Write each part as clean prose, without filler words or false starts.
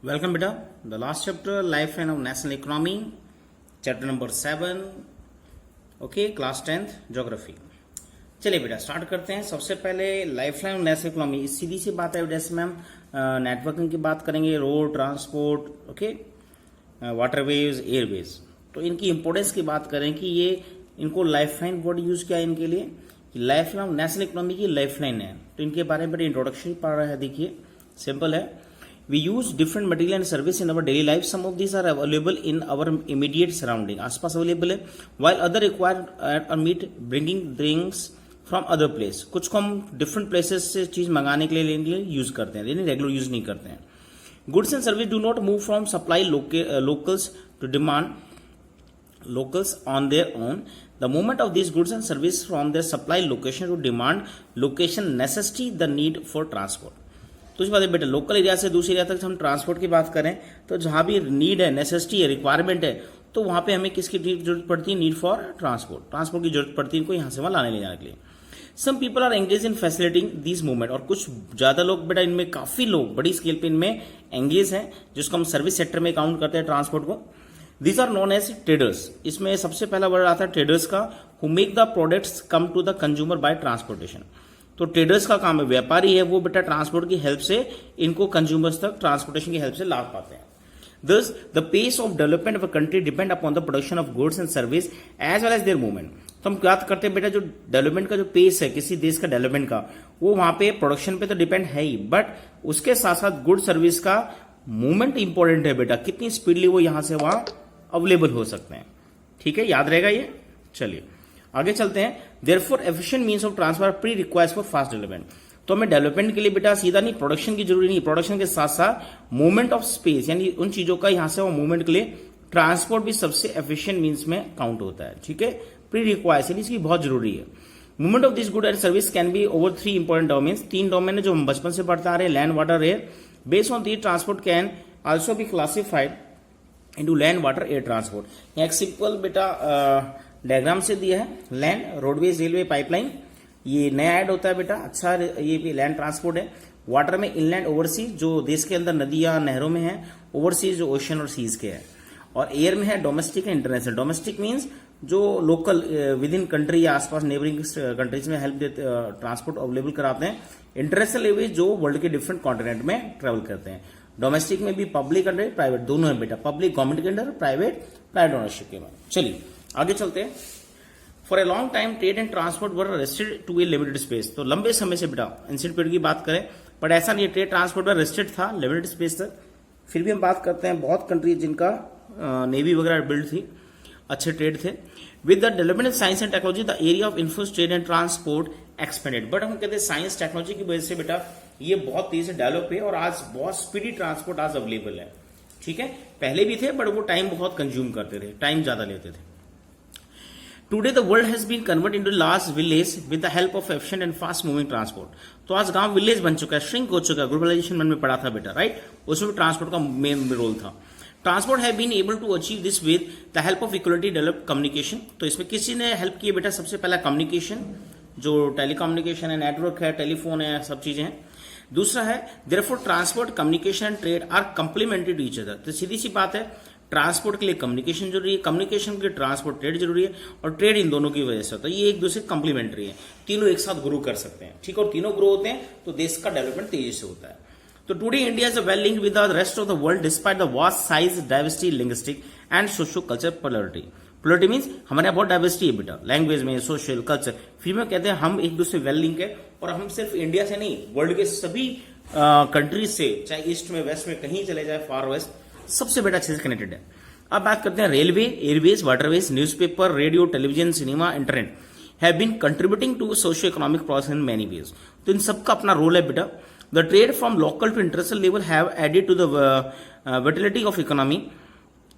Welcome बेटा the last chapter lifeline of national economy chapter number 7 okay class 10th geography. चलिए बेटा start करते हैं। सबसे पहले lifeline of national economy सीधी सी बात है, जैसे मैम नेटवर्किंग की बात करेंगे, road transport okay waterways airways, तो इनकी इंपोर्टेंस की बात करें कि ये इनको लाइफ लाइन वर्ड यूज किया है इनके लिए, life line of national economy की लाइफ लाइन है। तो इनके बारे में इंट्रोडक्शन पढ़ रहा है, देखिए सिंपल है। We use different material and service in our daily life. Some of these are available in our immediate surrounding. आसपास अवेलेबल है, while other require or meet bringing things from other place. कुछ को हम different places से चीज मंगाने के लिए यूज करते हैं, यानी रेगुलर यूज नहीं करते हैं। Goods and service do not move from supply locals to demand locals on their own. The movement of these goods and service from their supply location to demand location necessitate the need for transport. तो इस बात है बेटा, local area से दूसरे area तक हम transport की बात करें तो जहां भी नीड है, नेसेसिटी है, रिक्वायरमेंट है, तो वहां पे हमें किसकी जरूरत पड़ती है? Need for transport. ट्रांसपोर्ट की जरूरत पड़ती है इनको यहां से वहां लाने ले जाने के लिए। Some people are engage in facilitating this movement, और कुछ ज्यादा लोग बेटा इनमें काफी लोग बड़ी स्केल पे इनमें एंगेज हैं, जिसको हम सर्विस सेक्टर में काउंट करते हैं ट्रांसपोर्ट को। These are known as traders. इसमें सबसे पहला वर्ड आता है ट्रेडर्स का, who make the products come to the consumer by transportation. तो ट्रेडर्स का काम है, व्यापारी है वो बेटा ट्रांसपोर्ट की हेल्प से इनको कंज्यूमर्स तक ट्रांसपोर्टेशन की हेल्प से लाभ पाते हैं। Thus, the pace of development of a country depend upon the production of goods and service as well as their movement. तो हम बात करते हैं बेटा जो डेवलपमेंट का जो पेस है किसी देश का डेवलपमेंट का, वो वहां पे प्रोडक्शन पे तो डिपेंड है ही, बट उसके साथ साथ गुड सर्विस का मूवमेंट इंपॉर्टेंट है बेटा, कितनी स्पीडली वो यहां से वहां अवेलेबल हो सकते हैं। ठीक है, याद रहेगा ये। चलिए आगे चलते हैं। Therefore efficient means of transfer pre requires for fast development. तो हमें डेवलपमेंट के लिए बेटा सीधा नहीं प्रोडक्शन की जरूरी नहीं, प्रोडक्शन के साथ साथ मूवमेंट ऑफ स्पेस यानी उन चीजों का यहां से वो मूवमेंट के लिए ट्रांसपोर्ट भी सबसे एफिशिएंट मींस में काउंट होता है। ठीक है, प्री रिक्वायर्स यानी इसकी बहुत जरूरी है। Movement of this good and service can be over 3 important domains. 3 domain है जो हम बचपन से पढ़ते आ रहे हैं, land water air. Based on the transport can also be classified into land water air transport. एक सिंपल बेटा डायग्राम से दिया है, लैंड रोडवेज रेलवे पाइपलाइन, ये नया ऐड होता है बेटा। अच्छा, ये भी लैंड ट्रांसपोर्ट है। वाटर में इनलैंड ओवरसीज जो देश के अंदर नदियां नहरों में है, ओवरसीज जो ओशन और सीज के है, और एयर में है domestic and international. Domestic means जो लोकल विद इन कंट्री या आसपास नेबरिंग कंट्रीज में हेल्प देते ट्रांसपोर्ट अवेलेबल कराते हैं। इंटरनेशनल एयरवेज जो वर्ल्ड के डिफरेंट कॉन्टिनेंट में ट्रेवल करते हैं। डोमेस्टिक में भी पब्लिक अंडर प्राइवेट दोनों है बेटा, पब्लिक गवर्नमेंट के अंडर, प्राइवेट ओनरशिप के में। चलिए आगे चलते हैं। For a long time trade and transport were restricted to a limited space. तो लंबे समय से बेटा एंशिएंट पीरियड की बात करें, बट ऐसा नहीं, ट्रेड ट्रांसपोर्ट में रेस्ट्रिक्ट था लिमिटेड स्पेस तक। फिर भी हम बात करते हैं बहुत कंट्री जिनका नेवी वगैरह बिल्ड थी, अच्छे ट्रेड थे। With the development of science and technology the area of influence trade and transport expanded. But हम कहते हैं साइंस टेक्नोलॉजी की वजह से बेटा ये बहुत तेजी से डेवलप है और आज बहुत स्पीडी ट्रांसपोर्ट आज अवेलेबल है। ठीक है, पहले भी थे बट वो टाइम बहुत कंज्यूम करते थे, टाइम ज्यादा लेते थे। Today the world has been converted into large village with the help of efficient and fast moving transport. तो आज गांव विलेज बन चुका है, श्रिंक हो चुका है। ग्लोबलाइजेशन में पढ़ा था बेटा, राइट? उसमें भी ट्रांसपोर्ट का मेन रोल था। Transport have been able to achieve this with the help of equality develop communication. तो इसमें किसी ने हेल्प की है बेटा? सबसे पहला कम्युनिकेशन, जो टेलीकम्युनिकेशन है, नेटवर्क है, टेलीफोन है, सब चीजें हैं। दूसरा है therefore transport communication and trade are complementary to each other. तो सीधी सी बात है, ट्रांसपोर्ट के लिए कम्युनिकेशन जरूरी है, कम्युनिकेशन के लिए ट्रांसपोर्ट ट्रेड जरूरी है, और ट्रेड इन दोनों की वजह से होता है। ये एक दूसरे कंप्लीमेंट्री है, तीनों एक साथ ग्रो कर सकते हैं। ठीक है, और तीनों ग्रो होते हैं तो देश का डेवलपमेंट तेजी से होता है। तो today India is well linked with the rest of the world despite the vast size diversity linguistic and socio culture polarity. Polarity means हमारे यहाँ बहुत डाइवर्सिटी है बेटा, लैंग्वेज में, सोशल कल्चर। फिर में कहते हैं हम एक दूसरे वेल लिंक है, और हम सिर्फ इंडिया से नहीं वर्ल्ड के सभी कंट्रीज से, चाहे ईस्ट में वेस्ट में कहीं चले जाए, फार वेस्ट, सबसे बेटा अच्छे से कनेक्टेड है। अब बात करते हैं railway, airways, waterways, newspaper, radio, television, cinema, internet have been contributing to socio economic process in many ways. तो इन सबका अपना रोल है बेटा। The trade from local to international level have added to the vitality of economy.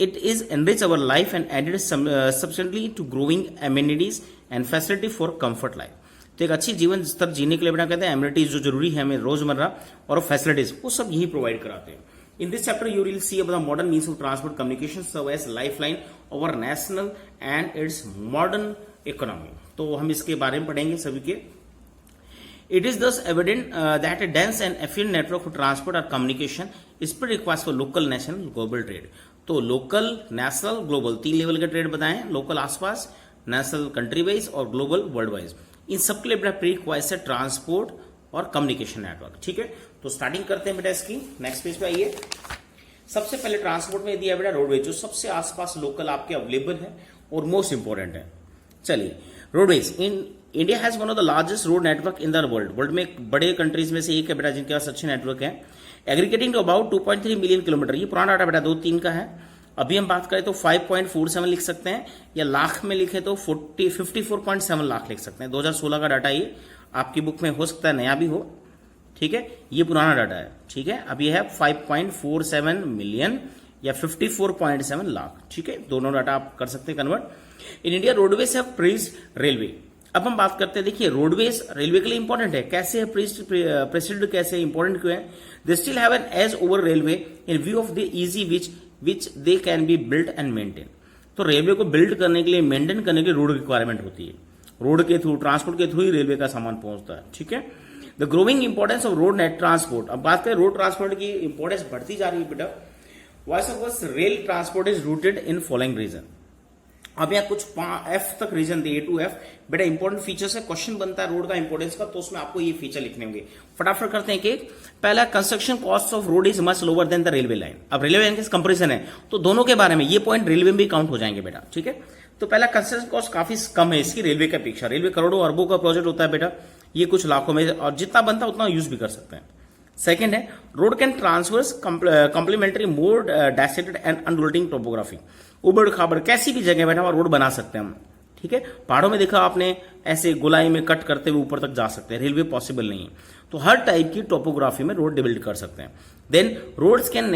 It is enrich our life and added substantially to growing amenities and facility for comfort life. तो एक अच्छी जीवन स्तर जीने के लिए बेटा कहते हैं एमिनिटीज जो जरूरी है हमें रोजमर्रा, और फैसिलिटीज वो सब यही प्रोवाइड कराते हैं। In this chapter, you will see about the modern means of transport communication serve as lifeline of our national and its modern economy. तो हम इसके बारे में पढ़ेंगे सभी के। It is thus evident that a dense and efficient network for transport or communication is requires for local, national, global trade. तो local, national, global 3 level के ट्रेड बताएं, लोकल आसपास, नेशनल कंट्री वाइज और ग्लोबल वर्ल्ड वाइज. इन सबके लिए बेटा pre requires है transport और कम्युनिकेशन नेटवर्क. ठीक है, तो स्टार्टिंग करते हैं बेटा इसकी. नेक्स्ट पेज पे आइए. सबसे पहले ट्रांसपोर्ट में दिया बेटा रोडवेज, जो सबसे आसपास लोकल आपके अवेलेबल है और मोस्ट इंपॉर्टेंट है. चलिए, roadways in India has one of the largest road network in the world. World में बड़े कंट्रीज में से एक है बेटा जिनके पास अच्छे नेटवर्क है. Aggregating to about 2.3 million kilometre. ये पुराना डाटा बेटा 2-3 का है. अभी हम बात करें तो 5.47 लिख सकते हैं, या लाख में लिखे तो 54.7 लाख लिख सकते हैं. 2016 का डाटा ये आपकी बुक में हो सकता है नया भी हो. ठीक है, ये पुराना डाटा है. ठीक है, अब ये है 5.47 मिलियन या 54.7 लाख. ठीक है, दोनों डाटा आप कर सकते हैं convert. In India roadways have praised railway. अब हम बात करते हैं, देखिए रोडवेज रेलवे के लिए इंपॉर्टेंट है. कैसे है प्रेसिडेंट, कैसे इंपॉर्टेंट क्यों है? They still have an edge over railway in view of the easy which they can be build and maintain. तो रेलवे को बिल्ड करने के लिए, मेंटेन करने के लिए रोड रिक्वायरमेंट होती है. रोड के थ्रू, ट्रांसपोर्ट के थ्रू ही रेलवे का सामान पहुंचता है. ठीक है, the growing importance of road net transport. अब बात करें रोड ट्रांसपोर्ट की इंपॉर्टेंस बढ़ती जा रही है बेटा. Voice of worse rail transport is rooted in following region. अब यहाँ कुछ F तक रीजन दिए, A to F बेटा. इंपॉर्टेंट फीचर्स है, क्वेश्चन बनता है रोड का इंपॉर्टेंस का, तो उसमें आपको ये फीचर लिखने होंगे. फटाफट करते हैं एक. पहला, construction cost of road is much lower than the railway line. अब रेलवे लाइन के कंपेरिजन है तो दोनों के बारे में ये पॉइंट रेलवे में भी काउंट हो जाएंगे बेटा. ठीक है, तो पहला कंस्ट्रक्शन कॉस्ट काफी कम है इसकी रेलवे की अपेक्षा. रेलवे करोड़ों अरबों का प्रोजेक्ट होता है बेटा, ये कुछ लाखों में, और जितना बनता है उतना यूज भी कर सकते हैं. सेकेंड है, road can traverse complementary more dissected and undulating topography. उबड़ खाबड़ कैसी भी जगह बैठा हुआ रोड बना सकते हैं हम. ठीक है, पहाड़ों में देखा आपने ऐसे गोलाई में कट करते हुए ऊपर तक जा सकते हैं. रेलवे पॉसिबल नहीं है, तो हर टाइप की टोपोग्राफी में रोड डिवेल्प कर सकते हैं. Then roads can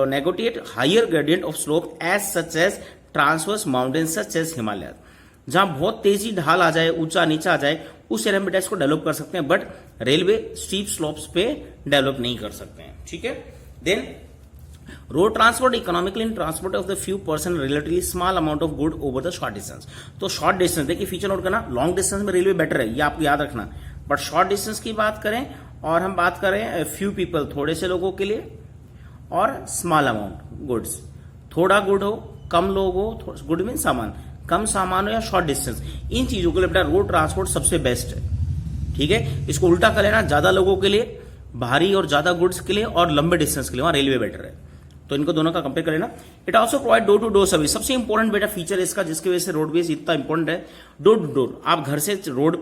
negotiate higher gradient of slope as such as traverse mountain such as Himalaya. जहां बहुत तेजी ढाल आ जाए, ऊंचा नीचा आ जाए, उस एरिया में बेटा इसको डेवलप कर सकते हैं. बट रेलवे स्टीप स्लोप्स पे डेवलप नहीं कर सकते हैं. ठीक है, then road transport economically in transport of the few person relatively small amount of good over the short distance. तो शॉर्ट डिस्टेंस देखिए फीचर नोट करना, लॉन्ग डिस्टेंस में रेलवे बेटर है, ये आपको याद रखना. बट शॉर्ट डिस्टेंस की बात करें और हम बात करें फ्यू पीपल, थोड़े से लोगों के लिए, और स्मॉल अमाउंट गुड्स, थोड़ा गुड हो, कम लोग हो, गुड मीन सामान, कम सामान हो या शॉर्ट डिस्टेंस, इन चीजों के लिए बेटा रोड ट्रांसपोर्ट सबसे बेस्ट है. ठीक है, इसको उल्टा कर लेना, ज्यादा लोगों के लिए, भारी और ज्यादा गुड्स के लिए, और लंबे डिस्टेंस के लिए वहां रेलवे बेटर है. तो इनको दोनों का कंपेयर कर लेना. It also provide door to door service. सबसे इंपॉर्टेंट बेटा फीचर इसका, जिसकी वजह से रोडवेज इतना इंपॉर्टेंट है, डोर टू डोर. आप घर से रोड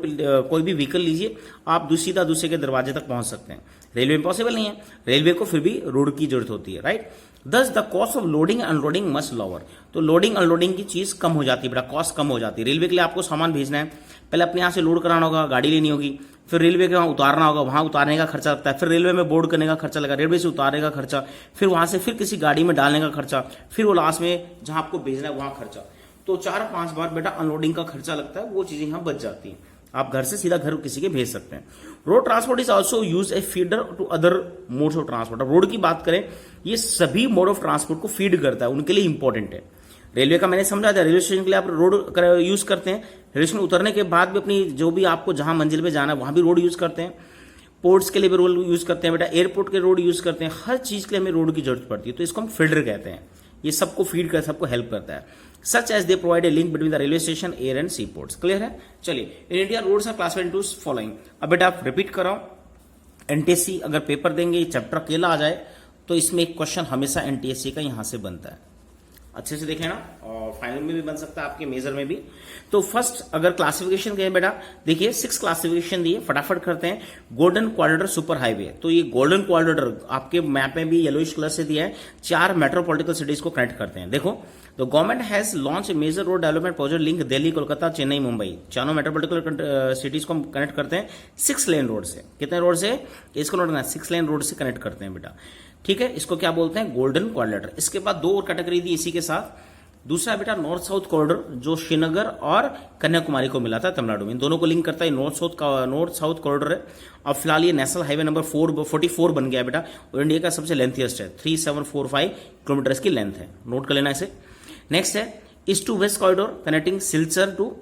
कोई भी व्हीकल लीजिए, आप सीधा दूसरे के दरवाजे तक पहुंच सकते हैं. रेलवे में पॉसिबल नहीं है, रेलवे को फिर भी रोड की जरूरत होती है. राइट, दस the cost of loading unloading much lower. तो लोडिंग अनलोडिंग की चीज कम हो जाती है बेटा, कॉस्ट कम हो जाती है. रेलवे के लिए आपको सामान भेजना है, पहले अपने यहां से लोड कराना होगा, गाड़ी लेनी होगी, फिर रेलवे के वहां उतारना होगा, वहां उतारने का खर्चा लगता है, फिर रेलवे में बोर्ड करने का खर्चा लगा, रेलवे से उतारने का खर्चा, फिर वहां से फिर किसी गाड़ी में डालने का खर्चा, फिर वो लास्ट में जहां आपको भेजना है वहां खर्चा. तो 4-5 बार बेटा अनलोडिंग का खर्चा लगता है, वो चीजें यहां बच जाती हैं. आप घर से सीधा घर किसी के भेज सकते हैं. Road transport is also use a feeder to other modes of transport. Road की बात करें, ये सभी मोड ऑफ ट्रांसपोर्ट को फीड करता है, उनके लिए इंपॉर्टेंट है. रेलवे का मैंने समझा था, रेलवे स्टेशन के लिए आप रोड यूज करते हैं, रेलवे स्टेशन उतरने के बाद भी अपनी जो भी आपको जहां मंजिल पे जाना है वहां भी रोड यूज करते हैं. पोर्ट्स के लिए भी रोड यूज करते हैं बेटा, एयरपोर्ट के रोड यूज करते हैं. हर चीज के लिए हमें रोड की जरूरत पड़ती है, तो इसको हम फीडर कहते हैं. ये सबको फीड कर, सबको हेल्प करता है. Such as they provide a link between the railway station, air and sea ports. Clear है? चलिए, in India roads are classified into following. अब बेटा आप रिपीट कराओ, एनटीएससी अगर पेपर देंगे, ये चैप्टर अकेला आ जाए तो इसमें एक क्वेश्चन हमेशा एनटीएससी का यहां से बनता है. अच्छे से देख लेना, और फाइनल में भी बन सकता है, आपके मेजर में भी. तो फर्स्ट अगर क्लासिफिकेशन कहें बेटा, देखिए 6 क्लासिफिकेशन दिए, फटाफट करते हैं. गोल्डन क्वाड्रेटर सुपर हाईवे, तो ये गोल्डन क्वाड्रेटर आपके मैप में भी येलोइश कलर से दिया है. 4 मेट्रोपॉलिटन सिटीज को कनेक्ट करते हैं. देखो, the government has launch a major road development project link Delhi, Kolkata, Chennai, Mumbai. चारों मेट्रोपॉलिटन सिटीज को हम कनेक्ट करते हैं 6 लेन रोड से. कितने रोड से? इसको नोट करना, 6 लेन रोड से कनेक्ट करते हैं बेटा. ठीक है, इसको क्या बोलते हैं? गोल्डन क्वाड्रेटर. इसके बाद 2 और कैटेगरी दी इसी के साथ. दूसरा बेटा नॉर्थ साउथ कॉरिडोर, जो श्रीनगर और कन्याकुमारी को मिला था तमिलनाडु में, इन दोनों को लिंक करता है. नॉर्थ साउथ कॉरिडोर है. अब फिलहाल ये नेशनल हाईवे नंबर 44 बन गया बेटा, और इंडिया का सबसे लेंथीएस्ट है. 3745 किलोमीटर इसकी लेंथ है. नोट कर लेना इसे. नेक्स्ट है east to west corridor connecting Silchar to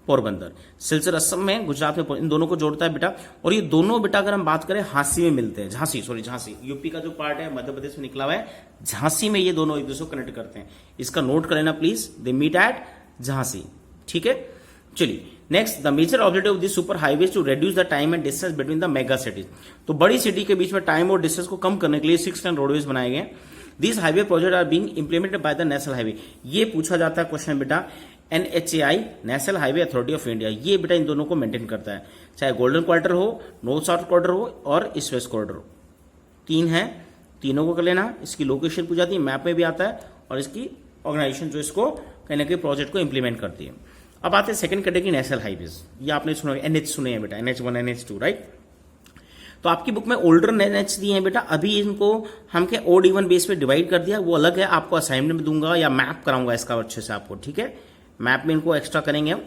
Porbandar. Silchar Assam में, गुजरात में, इन दोनों को जोड़ता है बेटा। और ये दोनों बेटा अगर हम बात करें झांसी में मिलते हैं, झांसी यूपी का जो पार्ट है मध्य प्रदेश में निकला हुआ है, झांसी में ये दोनों एक दूसरे को कनेक्ट करते हैं। इसका नोट कर लेना please, they meet at Jhansi. ठीक है, चलिए next, the major objective of this super highway to reduce the time and distance between the mega cities. तो बड़ी सिटी के बीच में टाइम और डिस्टेंस को कम करने के लिए 6 लेन रोडवेज बनाए गए। This highway project are being implemented by the national highway. ये पूछा जाता है क्वेश्चन बेटा, NHAI national highway authority of India, ये बेटा इन दोनों को मेंटेन करता है, चाहे गोल्डन क्वार्टर हो, नॉर्थ साउथ क्वार्टर हो और ईस्ट वेस्ट क्वार्टर हो। 3 है, तीनों को कर लेना। इसकी लोकेशन पूछ जाती है, मैप में भी आता है, और इसकी ऑर्गेनाइजेशन जो इसको कहीं ना कहीं प्रोजेक्ट को इंप्लीमेंट करती है। अब आते हैं सेकंड कैटेगरी नेशनल हाईवेज। ये आपने सुना, NH सुने हैं बेटा, NH1 NH2 राइट। तो आपकी बुक में ओल्डर NH दिए हैं बेटा, अभी इनको हम क्या ओड इवन बेस पे डिवाइड कर दिया, वो अलग है, आपको असाइनमेंट में दूंगा या मैप कराऊंगा इसका अच्छे से आपको। ठीक है, मैप में इनको एक्स्ट्रा करेंगे हम,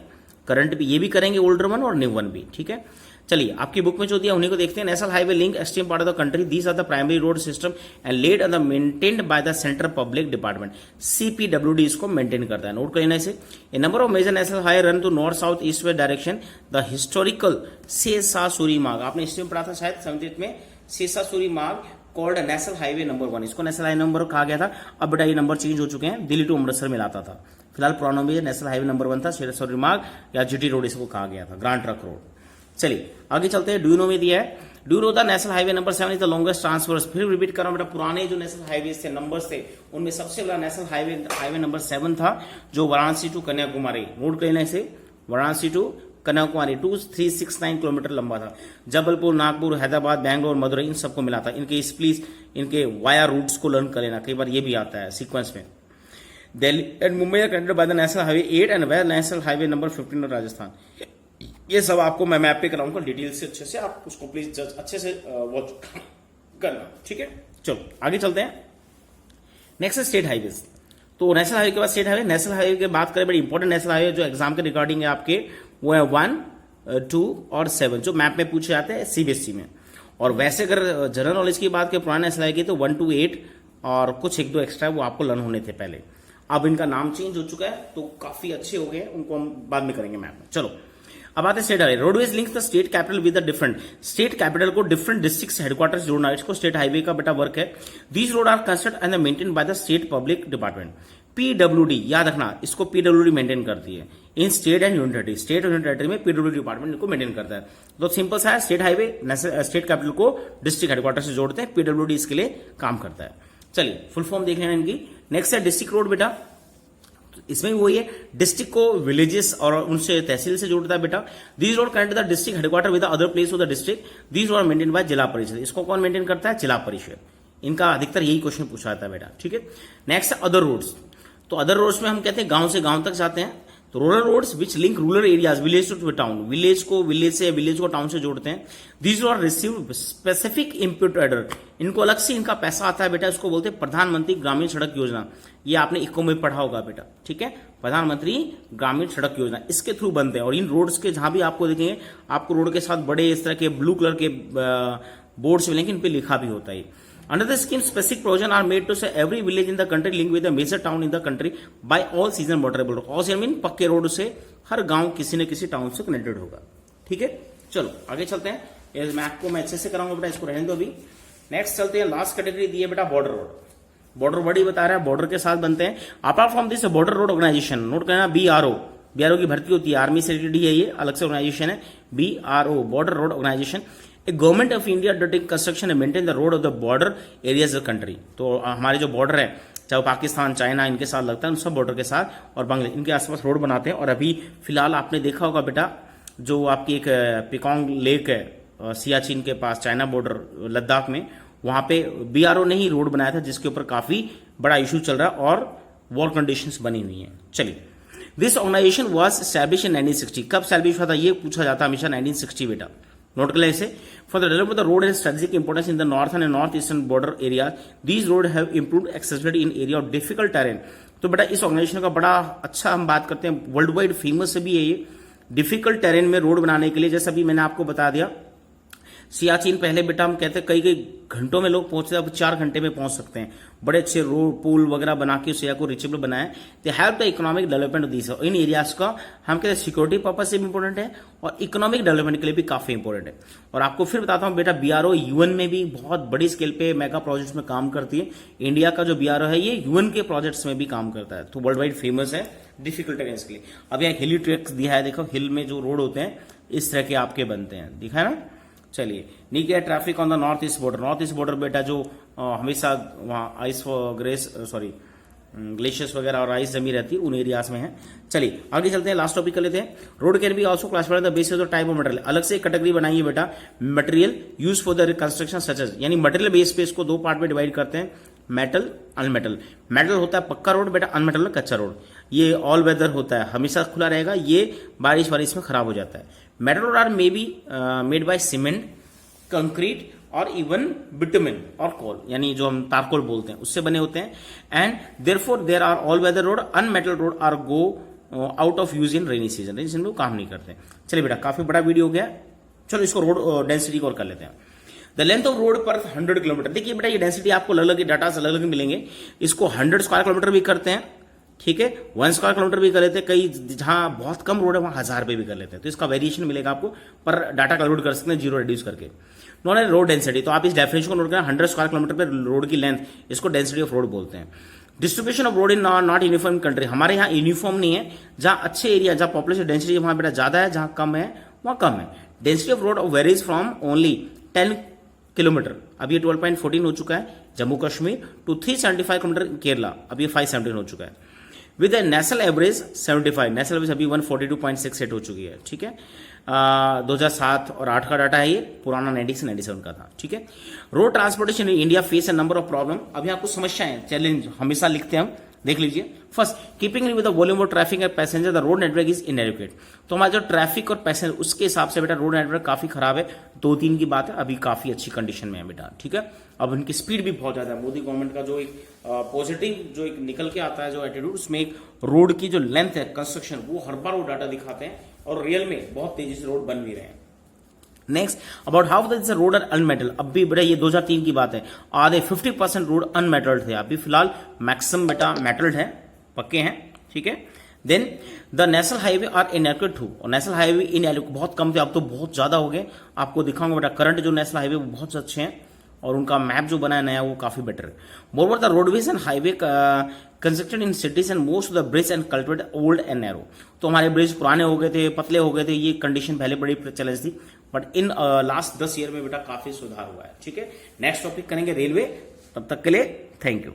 करंट भी ये भी करेंगे, ओल्डर वन और न्यू वन भी। ठीक है, चलिए आपकी बुक में जो दिया उन्हीं को देखते हैं। National highway link extreme part of the country, these are the primary road system and laid and maintained by the central public department, CPWD इसको मेंटेन करता है। नोट कर लेना इसे। A number of major national highway run to north south east west direction, the historical Sher Shah Suri Marg, आपने history में पढ़ा था शायद 7th में, शेषासुरी मार्ग कॉल्ड नेशनल हाईवे नंबर 1, इसको नेशनल हाईवे नंबर कहा गया था। अब बेटा ये नंबर चेंज हो चुके हैं, दिल्ली टू अमृतसर में लाता था। फिलहाल पुराना में नेशनल हाईवे नंबर 1 था, शेषासुरी मार्ग या GT रोड इसको कहा गया था, ग्रांड ट्रक रोड। चलिए आगे चलते हैं। डू यू नो में दिया है, do you know the national highway number 7 is the longest transfer. फिर रिपीट कर रहा हूं बेटा, पुराने जो नेशनल हाईवे थे, नंबर्स थे, उनमें सबसे बड़ा नेशनल हाईवे नंबर 7 था, जो वाराणसी टू कन्याकुमारी, नोट कर लेना इसे, वाराणसी टू कन्याकुमारी 2369 किलोमीटर लंबा था। जबलपुर, नागपुर, हैदराबाद, बैंगलोर, मदुरई, इन सबको मिला था। इनके प्लीज इनके वाया रूट्स को लर्न कर लेना, कई बार ये भी आता है सीक्वेंस में। Delhi and Mumbai are connected by the national highway 8 and west national highway number 15 of Rajasthan. ये सब आपको मैं मैप पे कराऊंगा डिटेल से, अच्छे से आप उसको प्लीज अच्छे से वॉच करना। ठीक है, चलो आगे चलते हैं। Next state highways. तो नेशनल हाईवे के बाद स्टेट हाईवे। नेशनल हाईवे की बात करें, बड़ी इंपॉर्टेंट नेशनल हाईवे जो एग्जाम के रिगार्डिंग है आपके, वो है 1, 2 और 7, जो मैप में पूछे जाते हैं CBSE में। और वैसे अगर जनरल नॉलेज की बात करें पुराने नेशनल हाईवे की, तो 1 to 8 और कुछ 1-2 एक्स्ट्रा वो आपको लर्न होने थे पहले। अब इनका नाम चेंज हो चुका है, तो काफी अच्छे हो गए, उनको हम बाद में करेंगे मैप में। चलो अब आते हैं state highway. Roadways links the state capital with the different, state capital को डिफरेंट डिस्ट्रिक्ट हेडक्वार्टर जोड़ना, इसको स्टेट हाईवे का बेटा वर्क है। These road are constructed and maintain by the state public department. PWD याद रखना, इसको PWD मेंटेन करती है in state and union territory. State और यूनियन टेरिटरी में PWD डिपार्टमेंट इनको मेंटेन करता है। तो सिंपल सा है, स्टेट हाईवे स्टेट कैपिटल को डिस्ट्रिक्ट हेडक्वार्टर से जोड़ते हैं, PWD इसके लिए काम करता है। चलिए फुल फॉर्म देख लेना इनकी। नेक्स्ट है डिस्ट्रिक्ट रोड बेटा, इसमें भी वही है, डिस्ट्रिक्ट को विलेजेस और उनसे तहसील से जोड़ता है बेटा। These road connect the district headquarter with other place of the district, these road maintain by जिला परिषद। इसको कौन मेंटेन करता है? जिला परिषद। इनका अधिकतर यही क्वेश्चन पूछा जाता है बेटा। ठीक है, नेक्स्ट अदर रोड्स। तो अदर रोड्स में हम कहते हैं गांव से गांव तक जाते हैं। तो rural roads which link rural areas village to town, village को टाउन से जोड़ते हैं। These are receive specific input aider, इनको अलग से इनका पैसा आता है बेटा, इसको बोलते हैं प्रधानमंत्री ग्रामीण सड़क योजना। ये आपने इको में पढ़ा होगा बेटा। ठीक है, प्रधानमंत्री ग्रामीण सड़क योजना इसके थ्रू बनते हैं। और इन रोड्स के जहां भी आपको देखेंगे, आपको रोड के साथ बड़े इस तरह के ब्लू कलर के बोर्ड्स मिलेंगे, इन पे लिखा भी होता है। Under the scheme, specific provision are made to say every village in the country linked with a major town in the country by all season motorable road. All season mean पक्के road से हर गांव किसी न किसी town से connected होगा। ठीक है, चलो आगे चलते हैं। इस मैप को मैं अच्छे से कराऊंगा बेटा, इसको रहने दो अभी। नेक्स्ट चलते हैं, लास्ट कैटेगरी दी है बेटा बॉर्डर रोड। बॉर्डर बड़ी बता रहा है, बॉर्डर के साथ बनते हैं। Apart from this border road organisation, note करना BRO की भर्ती होती है, आर्मी से रिलेटेड है, ये अलग से ऑर्गेनाइजेशन है। BRO border road organisation, a government of India undertake construction and maintain the road of the border areas of country. तो हमारे जो बॉर्डर है, चाहे पाकिस्तान, चाइना, इनके साथ लगता है, उन सब बॉर्डर के साथ और बांग्लादेश, इनके आसपास रोड बनाते हैं। और अभी फिलहाल आपने देखा होगा बेटा, जो आपकी एक पिकोंग लेक है सियाचिन के पास, चाइना बॉर्डर लद्दाख में, वहां पे BRO ने ही रोड बनाया था, जिसके ऊपर काफी बड़ा इशू चल रहा है और वॉर कंडीशंस बनी हुई है। चलिए, this organisation was establish in 1960। कब एस्टैब्लिश हुआ था ये पूछा जाता है हमेशा, 1960 बेटा, नोट कर लें इसे। For the development of the road and strategic importance in the north and north eastern border area, these road have improved accessibility in area of difficult terrain. तो बेटा इस ऑर्गेनाइजेशन का बड़ा अच्छा हम बात करते हैं, वर्ल्ड वाइड फेमस भी है ये, डिफिकल्ट टेरेन में रोड बनाने के लिए। जैसे अभी मैंने आपको बता दिया, सियाचिन पहले बेटा हम कहते कई कई घंटों में लोग पहुंचते, अब 4 घंटे में पहुंच सकते हैं। बड़े अच्छे रोड पुल वगैरह बना के उस एरिया को रीचेबल बनाया। They help the economic development of this, in areas का हम कहते हैं सिक्योरिटी पर्पज से भी इंपॉर्टेंट है और इकोनॉमिक डेवलपमेंट के लिए भी काफी इंपॉर्टेंट है। और आपको फिर बताता हूं बेटा, बीआरओ यूएन में भी बहुत बड़ी स्केल पे मेगा प्रोजेक्ट्स में काम करती है। इंडिया का जो बीआरओ है ये यूएन के प्रोजेक्ट्स में भी काम करता है, तो वर्ल्ड वाइड फेमस है डिफिकल्ट टेरेन्स के लिए। अब यहाँ हिली ट्रैक्स दिया है, देखो हिल में जो रोड होते हैं इस तरह के आपके बनते हैं, दिखा है ना। चलिए नीचे है traffic on the north east border. North east border बेटा जो हमेशा वहाँ आइस ग्लेशियर्स वगैरह और आइस जमी रहती है उन एरियाज में है। चलिए आगे चलते हैं, लास्ट टॉपिक कर लेते हैं। Road can be also classified the basis of type of material. अलग से कैटेगरी बनाइए बेटा, material use for the construction such as, यानी मटेरियल बेस पे इसको 2 पार्ट में डिवाइड करते हैं, मेटल अनमेटल। मेटल होता है पक्का रोड बेटा, अनमेटल कच्चा रोड। ये ऑल वेदर होता है, हमेशा खुला रहेगा, ये बारिश वारिश में खराब हो जाता है। Metal road are may be made by cement, concrete और इवन बिटुमिन और कोल, यानी जो हम तारकोल बोलते हैं उससे बने होते हैं। And therefore there are all weather road, unmetal road are go out of use in rainy season, rainy season में काम नहीं करते। चलिए बेटा काफी बड़ा वीडियो हो गया, चलो इसको रोड डेंसिटी को और कर लेते हैं। द लेंथ ऑफ रोड पर 100 किलोमीटर। देखिए बेटा ये डेंसिटी आपको अलग अलग डाटा से अलग अलग मिलेंगे। इसको 100 स्क्वायर किलोमीटर भी करते हैं, ठीक है, 1 स्क्वायर किलोमीटर भी कर लेते हैं, कई जहां बहुत कम रोड है वहां 1000 पे भी कर लेते हैं, तो इसका वेरिएशन मिलेगा आपको, पर डाटा कैलकुलेट कर सकते हैं जीरो रिड्यूस करके। नॉन है रोड डेंसिटी, तो आप इस डेफिनेशन को नोट करें, 100 स्क्वायर किलोमीटर पे रोड की लेंथ, इसको डेंसिटी ऑफ रोड बोलते हैं। Distribution of road in not uniform country, हमारे यहाँ यूनिफॉर्म नहीं है, जहां अच्छे एरिया जहां पॉपुलेशन डेंसिटी वहां बेटा ज्यादा है, जहां कम है वहां कम है। Density of road varies from only 10 kilometre, अब ये 12.14 हो चुका है जम्मू कश्मीर, टू 375 किलोमीटर केरला, अब ये 517 हो चुका है। With national average 75, national average अभी 142.68 हो चुकी है, ठीक है। 2007 और 8 का डाटा है, ये पुराना 90 से 97 का था, ठीक है। Road transportation in India face A number of problem, अभी आपको समस्याएं चैलेंज हमेशा लिखते हैं हम, देख लीजिए। First, keeping with the volume of traffic and passenger the road network is इनएडिक्वेट, तो हमारा जो ट्रैफिक और पैसेंजर उसके हिसाब से बेटा रोड नेटवर्क काफी खराब है। 2-3 की बात है, अभी काफी अच्छी कंडीशन में है बेटा, ठीक है। अब उनकी स्पीड भी बहुत ज्यादा है। मोदी गवर्नमेंट का जो एक पॉजिटिव जो एक निकल के आता है जो एटीट्यूड, उसमें एक रोड की जो लेंथ है कंस्ट्रक्शन, वो हर बार वो डाटा दिखाते हैं और रियल में बहुत तेजी से रोड बन भी रहे हैं। Next, about how this road are unmetal, अब भी बेटा ये 2003 की बात है, आधे 50% रोड अनमेटल्ड थे, अभी फिलहाल मैक्सिमम बेटा मेटल्ड है, पक्के हैं, ठीक है। Then the national highway are inadequate too, और नेशनल हाईवे इनएडिक्वेट बहुत कम थे, अब तो बहुत ज्यादा हो गए। आपको दिखाऊंगा बेटा करंट जो नेशनल हाईवे वो बहुत अच्छे हैं और उनका मैप जो बना है नया वो काफी बेटर है। Moreover the roadways and highway constructed in cities and most of the bridge and cultivated old and narrow, तो हमारे ब्रिज पुराने हो गए थे, पतले हो गए थे, ये कंडीशन पहले बड़ी चैलेंज थी, बट इन लास्ट 10 ईयर में बेटा काफी सुधार हुआ है, ठीक है। नेक्स्ट टॉपिक करेंगे रेलवे, तब तक के लिए थैंक यू।